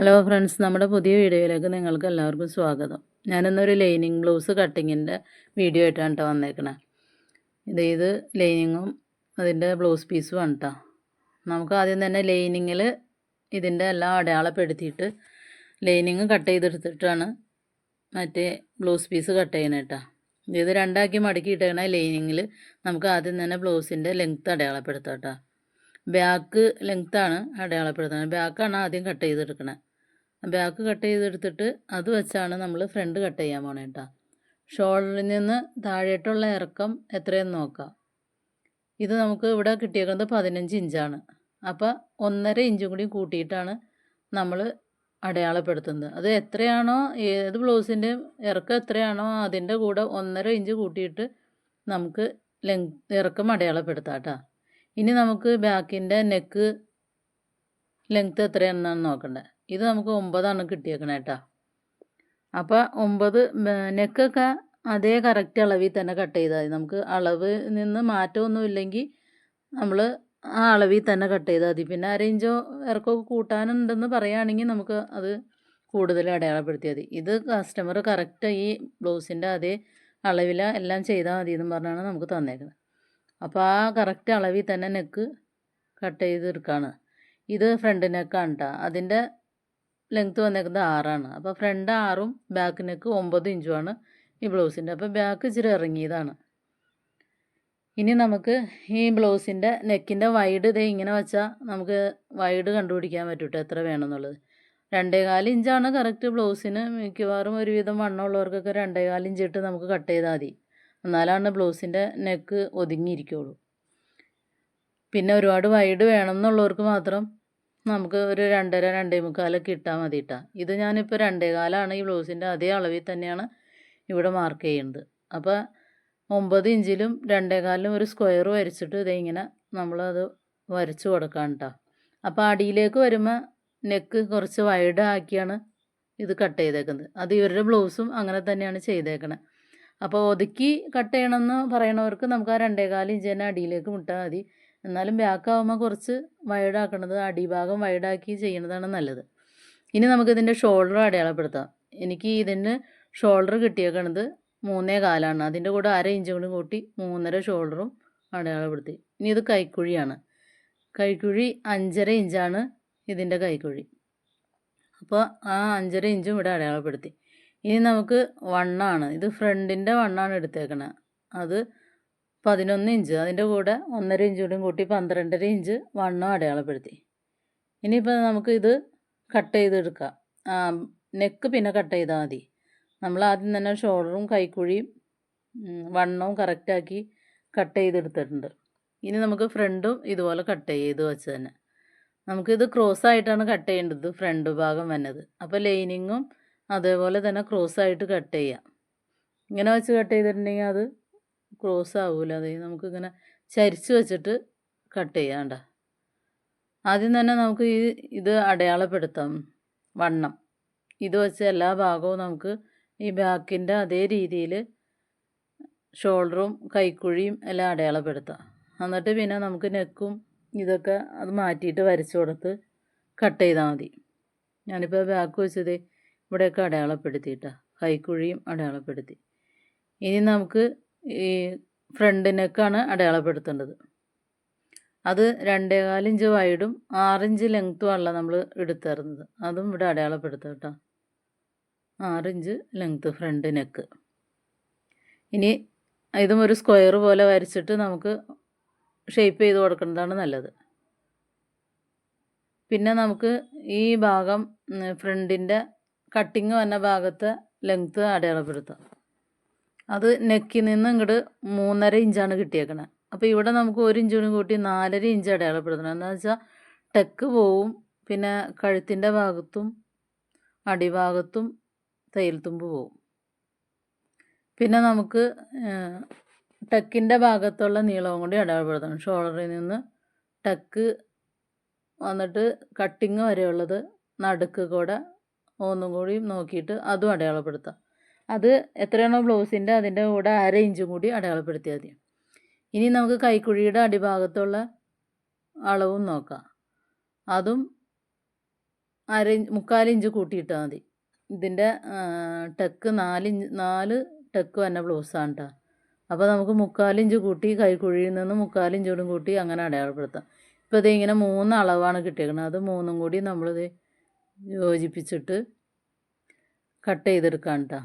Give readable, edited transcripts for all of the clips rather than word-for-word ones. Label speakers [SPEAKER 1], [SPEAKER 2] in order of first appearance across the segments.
[SPEAKER 1] Hello friends, നമ്മുടെ പുതിയ വീഡിയോയിലേക്ക് നിങ്ങൾക്ക് എല്ലാവർക്കും സ്വാഗതം. ഞാനിന്നൊരു ലൈനിങ് ബ്ലൗസ് കട്ടിങ്ങിൻ്റെ വീഡിയോ ആയിട്ടാണ് കേട്ടോ വന്നേക്കണേ. ഇത് ലൈനിങ്ങും അതിൻ്റെ ബ്ലൗസ് പീസും ആണ് കേട്ടോ. നമുക്ക് ആദ്യം തന്നെ ലൈനിങ്ങിൽ ഇതിൻ്റെ എല്ലാം അടയാളപ്പെടുത്തിയിട്ട് ലൈനിങ് കട്ട് ചെയ്തെടുത്തിട്ടാണ് മറ്റേ ബ്ലൗസ് പീസ് കട്ട് ചെയ്യണേ കേട്ടോ. ഇത് രണ്ടാക്കി മടക്കിയിട്ടേക്കണ ലൈനിങ്ങിൽ നമുക്ക് ആദ്യം തന്നെ ബ്ലൗസിൻ്റെ ലെങ്ത്ത് അടയാളപ്പെടുത്താം കേട്ടോ. ബാക്ക് ലെങ്ത്താണ് അടയാളപ്പെടുത്തുന്നത്. ബാക്കാണ് ആദ്യം കട്ട് ചെയ്തെടുക്കണത്. ബാക്ക് കട്ട് ചെയ്തെടുത്തിട്ട് അത് വെച്ചാണ് നമ്മൾ ഫ്രണ്ട് കട്ട് ചെയ്യാൻ പോണേ കേട്ടോ. ഷോൾഡറിൽ നിന്ന് താഴേട്ടുള്ള ഇറക്കം എത്രയെന്ന് നോക്കാം. ഇത് നമുക്ക് ഇവിടെ കിട്ടിയേക്കുന്നത് 15 ഇഞ്ചാണ്. അപ്പോൾ 1.5 ഇഞ്ചും കൂടി കൂട്ടിയിട്ടാണ് നമ്മൾ അടയാളപ്പെടുത്തുന്നത്. അത് എത്രയാണോ, ഏത് ബ്ലൗസിൻ്റെ ഇറക്കം എത്രയാണോ അതിൻ്റെ കൂടെ 1.5 ഇഞ്ച് കൂട്ടിയിട്ട് നമുക്ക് ഇറക്കം അടയാളപ്പെടുത്താം കേട്ടോ. ഇനി നമുക്ക് ബാക്കിൻ്റെ നെക്ക് ലെങ്ത്ത് എത്രയാണെന്നാണ് നോക്കേണ്ടത്. ഇത് നമുക്ക് 9 കിട്ടിയേക്കണേ കേട്ടോ. അപ്പോൾ 9 നെക്കൊക്കെ അതേ കറക്റ്റ് അളവിൽ തന്നെ കട്ട് ചെയ്താൽ മതി. നമുക്ക് അളവ് നിന്ന് മാറ്റമൊന്നും ഇല്ലെങ്കിൽ നമ്മൾ ആ അളവിൽ തന്നെ കട്ട് ചെയ്താൽ മതി. പിന്നെ 1/2 ഇഞ്ചോ ഇറക്കമൊക്കെ കൂട്ടാനുണ്ടെന്ന് പറയുകയാണെങ്കിൽ നമുക്ക് അത് കൂടുതൽ അടയാളപ്പെടുത്തിയാൽ മതി. ഇത് കസ്റ്റമർ കറക്റ്റ് ഈ ബ്ലൗസിൻ്റെ അതേ അളവിൽ എല്ലാം ചെയ്താൽ മതി എന്ന് പറഞ്ഞാണ് നമുക്ക് തന്നേക്കുന്നത്. അപ്പോൾ ആ കറക്റ്റ് അളവിൽ തന്നെ നെക്ക് കട്ട് ചെയ്തെടുക്കുകയാണ്. ഇത് ഫ്രണ്ട് നെക്കാണ് കേട്ടോ. അതിൻ്റെ ലെങ്ത്ത് വന്നേക്കുന്നത് 6 അപ്പോൾ ഫ്രണ്ട് 6 ബാക്ക് നെക്ക് 9 ഇഞ്ചുമാണ് ഈ ബ്ലൗസിൻ്റെ. അപ്പോൾ ബാക്ക് ഇച്ചിരി ഇറങ്ങിയതാണ്. ഇനി നമുക്ക് ഈ ബ്ലൗസിൻ്റെ നെക്കിൻ്റെ വൈഡ് ഇതേ ഇങ്ങനെ വെച്ചാൽ നമുക്ക് വൈഡ് കണ്ടുപിടിക്കാൻ പറ്റൂട്ടോ എത്ര വേണമെന്നുള്ളത്. 2.25 ഇഞ്ചാണ് കറക്റ്റ് ബ്ലൗസിന്. മിക്കവാറും ഒരുവിധം വണ്ണമുള്ളവർക്കൊക്കെ 2.25 ഇഞ്ച് ഇട്ട് നമുക്ക് കട്ട് ചെയ്താൽ മതി. എന്നാലാണ് ബ്ലൗസിൻ്റെ നെക്ക് ഒതുങ്ങിയിരിക്കുള്ളൂ. പിന്നെ ഒരുപാട് വൈഡ് വേണം എന്നുള്ളവർക്ക് മാത്രം നമുക്ക് ഒരു 2.5 2.25 ഇട്ടാൽ മതി കേട്ടോ. ഇത് ഞാനിപ്പോൾ 2.25 ഈ ബ്ലൗസിൻ്റെ അതേ അളവിൽ തന്നെയാണ് ഇവിടെ മാർക്ക് ചെയ്യുന്നത്. അപ്പോൾ 9 ഇഞ്ചിലും 2.25 ഒരു സ്ക്വയർ വരച്ചിട്ട് ഇങ്ങനെ നമ്മളത് വരച്ച് കൊടുക്കാം കേട്ടോ. അപ്പോൾ അടിയിലേക്ക് വരുമ്പോൾ നെക്ക് കുറച്ച് വൈഡ് ആക്കിയാണ് ഇത് കട്ട് ചെയ്തേക്കുന്നത്. അത് ഇവരുടെ ബ്ലൗസും അങ്ങനെ തന്നെയാണ് ചെയ്തേക്കണത്. അപ്പോൾ ഒതുക്കി കട്ട് ചെയ്യണമെന്ന് പറയണവർക്ക് നമുക്ക് ആ 2.25 ഇഞ്ച് തന്നെ അടിയിലേക്ക് വിട്ടാൽ മതി. എന്നാലും ബാക്കാവുമ്പോൾ കുറച്ച് വൈഡാക്കണത്, അടിഭാഗം വൈഡാക്കി ചെയ്യണതാണ് നല്ലത്. ഇനി നമുക്കിതിൻ്റെ ഷോൾഡർ അടയാളപ്പെടുത്താം. എനിക്ക് ഇതിന് ഷോൾഡർ കിട്ടിയേക്കണത് 3.25. അതിൻ്റെ കൂടെ 1/2 ഇഞ്ച് കൂടി കൂട്ടി 3.5 ഷോൾഡറും അടയാളപ്പെടുത്തി. ഇനി ഇത് കൈക്കുഴിയാണ്. കൈക്കുഴി 5.5 ഇഞ്ചാണ് ഇതിൻ്റെ കൈക്കുഴി. അപ്പോൾ ആ 5.5 ഇഞ്ചും ഇവിടെ അടയാളപ്പെടുത്തി. ഇനി നമുക്ക് വണ്ണാണ്. ഇത് ഫ്രണ്ടിൻ്റെ വണ്ണാണ് എടുത്തേക്കണത്. അത് 11 ഇഞ്ച്. അതിൻ്റെ കൂടെ 1.5 ഇഞ്ച് കൂടി കൂട്ടി 12.5 ഇഞ്ച് വണ്ണം അടയാളപ്പെടുത്തി. ഇനിയിപ്പോൾ നമുക്ക് ഇത് കട്ട് ചെയ്തെടുക്കാം. നെക്ക് പിന്നെ കട്ട് ചെയ്താൽ മതി. നമ്മൾ ആദ്യം തന്നെ ഷോൾഡറും കൈക്കുഴിയും വണ്ണവും കറക്റ്റാക്കി കട്ട് ചെയ്തെടുത്തിട്ടുണ്ട്. ഇനി നമുക്ക് ഫ്രണ്ടും ഇതുപോലെ കട്ട് ചെയ്ത് വെച്ച് തന്നെ. നമുക്കിത് ക്രോസ് ആയിട്ടാണ് കട്ട് ചെയ്യേണ്ടത്, ഫ്രണ്ട് ഭാഗം വന്നത്. അപ്പോൾ ലൈനിങ്ങും അതേപോലെ തന്നെ ക്രോസായിട്ട് കട്ട് ചെയ്യാം. ഇങ്ങനെ വെച്ച് കട്ട് ചെയ്തിട്ടുണ്ടെങ്കിൽ അത് ക്രോസ് ആവില്ല. അത് നമുക്കിങ്ങനെ ചരിച്ച് വെച്ചിട്ട് കട്ട് ചെയ്യാണ്ട. ആദ്യം തന്നെ നമുക്ക് ഇത് അടയാളപ്പെടുത്താം. വണ്ണം ഇത് വെച്ച് എല്ലാ ഭാഗവും നമുക്ക് ഈ ബാക്കിൻ്റെ അതേ രീതിയിൽ ഷോൾഡറും കൈക്കുഴിയും എല്ലാം അടയാളപ്പെടുത്താം. എന്നിട്ട് പിന്നെ നമുക്ക് നെക്കും ഇതൊക്കെ അത് മാറ്റിയിട്ട് വരച്ച് കൊടുത്ത് കട്ട് ചെയ്താൽ മതി. ഞാനിപ്പോൾ ബാക്ക് വെച്ചത് ഇവിടെയൊക്കെ അടയാളപ്പെടുത്തിയിട്ടാ, കൈക്കുഴിയും അടയാളപ്പെടുത്തി. ഇനി നമുക്ക് ഈ ഫ്രണ്ട് നെക്കാണ് അടയാളപ്പെടുത്തേണ്ടത്. അത് 2.25 ഇഞ്ച് വൈഡും 6 ഇഞ്ച് ലെങ്ത്തും അല്ല നമ്മൾ എടുത്തിരുന്നത്. അതും ഇവിടെ അടയാളപ്പെടുത്താം കേട്ടോ. 6 ഇഞ്ച് ലെങ്ത്ത് ഫ്രണ്ട് നെക്ക്. ഇനി ഇതും ഒരു സ്ക്വയർ പോലെ വരച്ചിട്ട് നമുക്ക് ഷേപ്പ് ചെയ്ത് കൊടുക്കുന്നതാണ് നല്ലത്. പിന്നെ നമുക്ക് ഈ ഭാഗം ഫ്രണ്ടിൻ്റെ കട്ടിങ് വന്ന ഭാഗത്തെ ലെങ്ത്ത് അടയാളപ്പെടുത്താം. അത് നെക്കിൽ നിന്ന് ഇങ്ങോട്ട് 3.5 ഇഞ്ചാണ് കിട്ടിയേക്കണത്. അപ്പോൾ ഇവിടെ നമുക്ക് 1 ഇഞ്ച് കൂട്ടി 4.5 ഇഞ്ച് അടയാളപ്പെടുത്തണം. എന്താണെന്ന് വെച്ചാൽ ടെക്ക് പോവും. പിന്നെ കഴുത്തിൻ്റെ ഭാഗത്തും അടിഭാഗത്തും തയ്യൽ തുമ്പ് പോവും. പിന്നെ നമുക്ക് ടെക്കിൻ്റെ ഭാഗത്തുള്ള നീളവും കൂടി അടയാളപ്പെടുത്തണം. ഷോൾഡറിൽ നിന്ന് ടെക്ക് വന്നിട്ട് കട്ടിങ് വരെയുള്ളത് നടുക്ക് കൂടെ ഒന്നും കൂടി നോക്കിയിട്ട് അതും അടയാളപ്പെടുത്താം. അത് എത്രയാണോ ബ്ലൗസിൻ്റെ അതിൻ്റെ കൂടെ 1/2 ഇഞ്ചും കൂടി അടയാളപ്പെടുത്തിയാൽ മതി. ഇനി നമുക്ക് കൈക്കുഴിയുടെ അടിഭാഗത്തുള്ള അളവും നോക്കാം. അതും മുക്കാൽ ഇഞ്ച് കൂട്ടിയിട്ടാൽ മതി. ഇതിൻ്റെ ടെക്ക് 4 ടെക്ക് തന്നെ ബ്ലൗസാണ് കേട്ടോ. അപ്പോൾ നമുക്ക് 3/4 ഇഞ്ച് കൂട്ടി കൈക്കുഴിയിൽ നിന്ന് 3/4 ഇഞ്ചോടും കൂട്ടി അങ്ങനെ അടയാളപ്പെടുത്താം. ഇപ്പോൾ ഇത് ഇങ്ങനെ 3 അളവാണ് കിട്ടിയേക്കുന്നത്. അത് 3ഉം കൂടി നമ്മളിത് യോജിപ്പിച്ചിട്ട് കട്ട് ചെയ്തെടുക്കാം കേട്ടോ.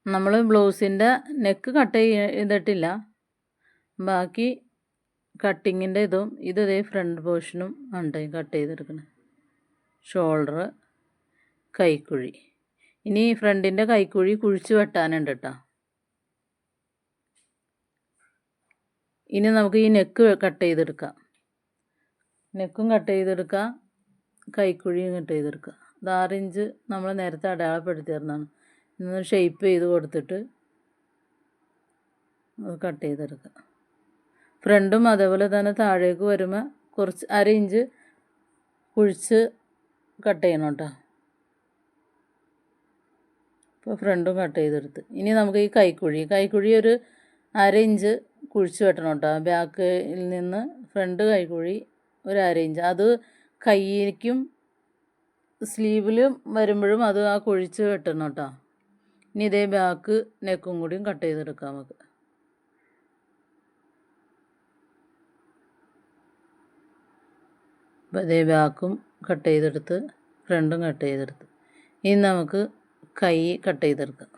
[SPEAKER 1] നമ്മൾ ബ്ലൗസിൻ്റെ നെക്ക് കട്ട് ചെയ്തിട്ടില്ല. ബാക്കി കട്ടിങ്ങിൻ്റെ ഇതും ഇതേ ഫ്രണ്ട് പോർഷനും ഉണ്ട് കട്ട് ചെയ്തെടുക്കണം. ഷോൾഡർ, കൈക്കുഴി. ഇനി ഫ്രണ്ടിൻ്റെ കൈക്കുഴി കുഴിച്ച് വെട്ടാനുണ്ട് കേട്ടോ. ഇനി നമുക്ക് ഈ നെക്ക് കട്ട് ചെയ്തെടുക്കാം. നെക്കും കട്ട് ചെയ്തെടുക്കാം, കൈക്കുഴിയും കട്ട് ചെയ്തെടുക്കുക. ഇത് 6 ഇഞ്ച് നമ്മൾ നേരത്തെ അടയാളപ്പെടുത്തിയിരുന്നതാണ്. ഇന്ന് ഷേപ്പ് ചെയ്ത് കൊടുത്തിട്ട് അത് കട്ട് ചെയ്തെടുക്കുക. ഫ്രണ്ടും അതേപോലെ തന്നെ താഴേക്ക് വരുമ്പോൾ കുറച്ച് 1/2 ഇഞ്ച് കുഴിച്ച് കട്ട് ചെയ്യണം കേട്ടോ. ഇപ്പോൾ ഫ്രണ്ടും കട്ട് ചെയ്തെടുത്ത് ഇനി നമുക്ക് ഈ കൈക്കുഴി ഒരു 1/2 ഇഞ്ച് കുഴിച്ച് വെട്ടണം കേട്ടോ. ബാക്കിൽ നിന്ന് ഫ്രണ്ട് കൈക്കുഴി ഒരു 1/2 ഇഞ്ച്. അത് കൈക്കും സ്ലീവിലും വരുമ്പോഴും അത് ആ കുഴിച്ച് വെട്ടണം കേട്ടോ. ഇനി ഇതേ ബാക്ക് നെക്കും കൂടിയും കട്ട് ചെയ്തെടുക്കാം നമുക്ക്. അപ്പോൾ ഇതേ ബാക്കും കട്ട് ചെയ്തെടുത്ത് ഫ്രണ്ടും കട്ട് ചെയ്തെടുത്ത് ഇനി നമുക്ക് കൈ കട്ട് ചെയ്തെടുക്കാം.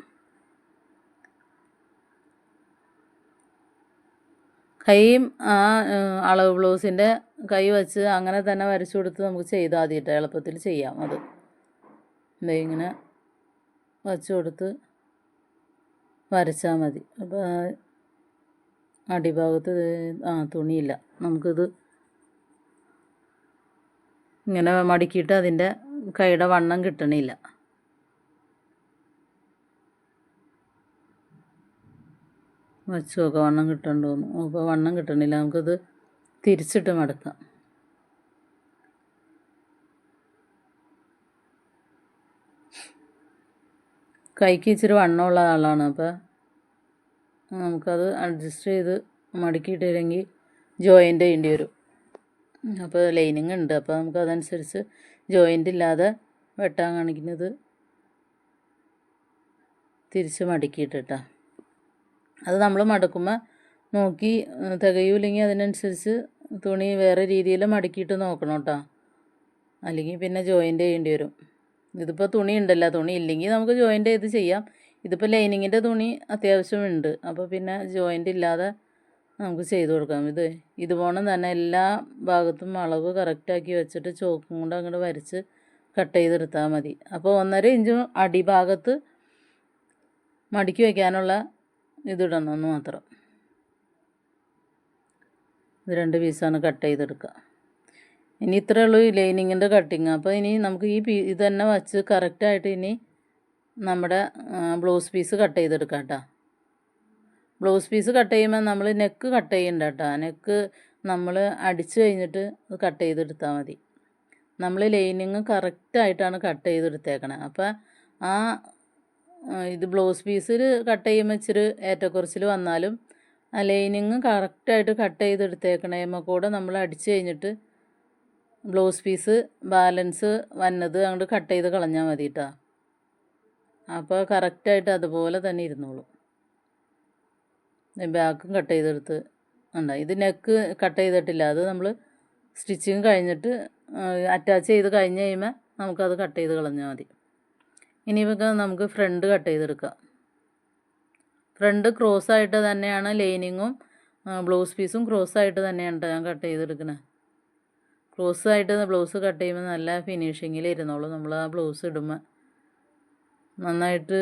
[SPEAKER 1] കൈയും ആ അളവ് ബ്ലൗസിൻ്റെ കൈ വെച്ച് അങ്ങനെ തന്നെ വരച്ചു കൊടുത്ത് നമുക്ക് ചെയ്താൽ മതിയിട്ട് എളുപ്പത്തിൽ ചെയ്യാം. അത് ഇങ്ങനെ വച്ച് കൊടുത്ത് വരച്ചാൽ മതി. അപ്പോൾ അടിഭാഗത്ത് തുണിയില്ല, നമുക്കിത് ഇങ്ങനെ മടക്കിയിട്ട് അതിൻ്റെ കൈയുടെ വണ്ണം കിട്ടണില്ല. വച്ച് നോക്കാം വണ്ണം കിട്ടണ്ടോന്ന്. അപ്പോൾ വണ്ണം കിട്ടണില്ല, നമുക്കത് തിരിച്ചിട്ട് മടക്കാം. കൈക്ക് ഇച്ചിരി വണ്ണമുള്ള ആളാണ്, അപ്പോൾ നമുക്കത് അഡ്ജസ്റ്റ് ചെയ്ത് മടക്കിയിട്ടില്ലെങ്കിൽ ജോയിൻ്റ് ചെയ്യേണ്ടി വരും. അപ്പോൾ ലൈനിങ് ഉണ്ട്, അപ്പോൾ നമുക്കതനുസരിച്ച് ജോയിൻ്റ് ഇല്ലാതെ വെട്ടാൻ കാണിക്കുന്നത് തിരിച്ച് മടക്കിയിട്ടിട്ടാ. അത് നമ്മൾ മടക്കുമ്പോൾ നോക്കി തികയൂല്ലെങ്കിൽ അതിനനുസരിച്ച് തുണി വേറെ രീതിയിൽ മടക്കിയിട്ട് നോക്കണം കേട്ടോ. അല്ലെങ്കിൽ പിന്നെ ജോയിൻ്റ് ചെയ്യേണ്ടി വരും. ഇതിപ്പോൾ തുണി ഉണ്ടല്ലോ, തുണി ഇല്ലെങ്കിൽ നമുക്ക് ജോയിൻ്റ് ചെയ്ത് ചെയ്യാം. ഇതിപ്പോൾ ലൈനിങ്ങിൻ്റെ തുണി അത്യാവശ്യമുണ്ട്, അപ്പോൾ പിന്നെ ജോയിൻ്റ് ഇല്ലാതെ നമുക്ക് ചെയ്ത് കൊടുക്കാം. ഇതുപോലെ തന്നെ എല്ലാ ഭാഗത്തും അളവ് കറക്റ്റാക്കി വെച്ചിട്ട് ചോക്കും കൊണ്ട് അങ്ങോട്ട് വരച്ച് കട്ട് ചെയ്തെടുത്താൽ മതി. അപ്പോൾ 1.5 ഇഞ്ച് അടിഭാഗത്ത് മടക്കി വയ്ക്കാനുള്ള ഇതിടണമെന്ന് മാത്രം. ഇത് 2 പീസാണ് കട്ട് ചെയ്തെടുക്കുക. ഇനി ഇത്രയേ ഉള്ളൂ ഈ ലൈനിങ്ങിൻ്റെ കട്ടിങ്. അപ്പോൾ ഇനി നമുക്ക് ഇത് തന്നെ വച്ച് കറക്റ്റായിട്ട് ഇനി നമ്മുടെ ബ്ലൗസ് പീസ് കട്ട് ചെയ്തെടുക്കാം കേട്ടോ. ബ്ലൗസ് പീസ് കട്ട് ചെയ്യുമ്പോൾ നമ്മൾ നെക്ക് കട്ട് ചെയ്യണ്ട കേട്ടോ. നെക്ക് നമ്മൾ അടിച്ച് കഴിഞ്ഞിട്ട് കട്ട് ചെയ്തെടുത്താൽ മതി. നമ്മൾ ലൈനിങ് കറക്റ്റായിട്ടാണ് കട്ട് ചെയ്തെടുത്തേക്കണേ. അപ്പോൾ ഇത് ബ്ലൗസ് പീസിൽ കട്ട് ചെയ്യുമ്പോൾ ഇച്ചിരി ഏറ്റക്കുറച്ചിൽ വന്നാലും ആ ലൈനിങ് കറക്റ്റായിട്ട് കട്ട് ചെയ്തെടുത്തേക്കണേമ്മ കൂടെ നമ്മൾ അടിച്ച് കഴിഞ്ഞിട്ട് ബ്ലൗസ് പീസ് ബാലൻസ് വന്നത് അങ്ങോട്ട് കട്ട് ചെയ്ത് കളഞ്ഞാൽ മതി കേട്ടോ. അപ്പോൾ കറക്റ്റായിട്ട് അതുപോലെ തന്നെ ഇരുന്നോളും. ബാക്കും കട്ട് ചെയ്തെടുത്ത് ഉണ്ട്. ഇത് നെക്ക് കട്ട് ചെയ്തിട്ടില്ല, അത് നമ്മൾ സ്റ്റിച്ചിങ് കഴിഞ്ഞിട്ട് അറ്റാച്ച് ചെയ്ത് കഴിഞ്ഞ് കഴിയുമ്പോൾ നമുക്കത് കട്ട് ചെയ്ത് കളഞ്ഞാൽ മതി. ഇനിയിപ്പോൾ നമുക്ക് ഫ്രണ്ട് കട്ട് ചെയ്തെടുക്കാം. ഫ്രണ്ട് ക്രോസായിട്ട് തന്നെയാണ് ലൈനിങ്ങും ബ്ലൗസ് പീസും ക്രോസായിട്ട് തന്നെയാണ് ഞാൻ കട്ട് ചെയ്തെടുക്കുന്നത്. ക്രോസായിട്ട് ബ്ലൗസ് കട്ട് ചെയ്യുമ്പോൾ നല്ല ഫിനിഷിങ്ങിൽ ഇരുന്നോളൂ. നമ്മൾ ആ ബ്ലൗസ് ഇടുമ്പോൾ നന്നായിട്ട്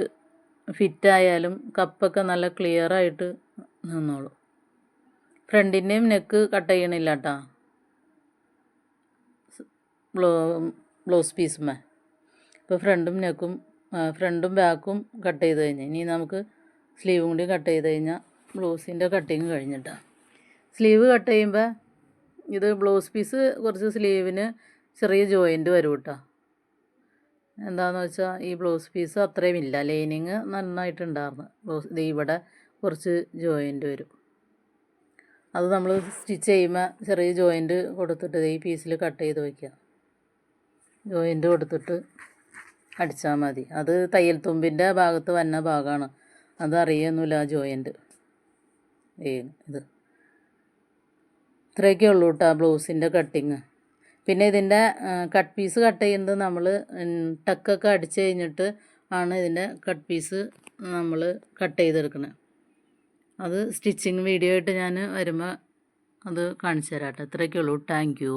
[SPEAKER 1] ഫിറ്റായാലും കപ്പൊക്കെ നല്ല ക്ലിയറായിട്ട് നിന്നോളൂ. ഫ്രണ്ടിൻ്റെയും നെക്ക് കട്ട് ചെയ്യണില്ല കേട്ടോ ബ്ലൗസ് പീസുമേ. ഇപ്പോൾ ഫ്രണ്ടും ബാക്കും കട്ട് ചെയ്ത് കഴിഞ്ഞ് ഇനി നമുക്ക് സ്ലീവും കൂടി കട്ട് ചെയ്ത് കഴിഞ്ഞാൽ ബ്ലൗസിൻ്റെ കട്ടിങ് കഴിഞ്ഞിട്ടാണ്. സ്ലീവ് കട്ട് ചെയ്യുമ്പോൾ ഇത് ബ്ലൗസ് പീസ് കുറച്ച് സ്ലീവിന് ചെറിയ ജോയിൻ്റ് വരും കേട്ടോ. എന്താണെന്ന് വെച്ചാൽ ഈ ബ്ലൗസ് പീസ് അത്രയും ഇല്ല, ലൈനിങ് നന്നായിട്ടുണ്ടായിരുന്നു. ഇവിടെ കുറച്ച് ജോയിൻ്റ് വരും. അത് നമ്മൾ സ്റ്റിച്ച് ചെയ്യുമ്പോൾ ചെറിയ ജോയിൻറ്റ് കൊടുത്തിട്ട് ഈ പീസിൽ കട്ട് ചെയ്ത് വയ്ക്കുക. ജോയിൻറ്റ് കൊടുത്തിട്ട് അടിച്ചാൽ മതി. അത് തയ്യൽ തുമ്പിൻ്റെ ഭാഗത്ത് വന്ന ഭാഗമാണ്, അത് അറിയൊന്നുമില്ല ആ ജോയിൻറ്റ്. ഇത് ഇത്രയൊക്കെ ഉള്ളൂ കേട്ടോ ബ്ലൗസിൻ്റെ കട്ടിങ്. പിന്നെ ഇതിൻ്റെ കട്ട് പീസ് കട്ട് ചെയ്യുന്നത് നമ്മൾ ടക്കൊക്കെ അടിച്ച് കഴിഞ്ഞിട്ട് ആണ് ഇതിൻ്റെ കട്ട് പീസ് നമ്മൾ കട്ട് ചെയ്തെടുക്കുന്നത്. അത് സ്റ്റിച്ചിങ് വീഡിയോ ആയിട്ട് ഞാൻ വരുമ്പോൾ അത് കാണിച്ചു തരാം കേട്ടോ. ഇത്രയൊക്കെ ഉള്ളൂ. Thank you.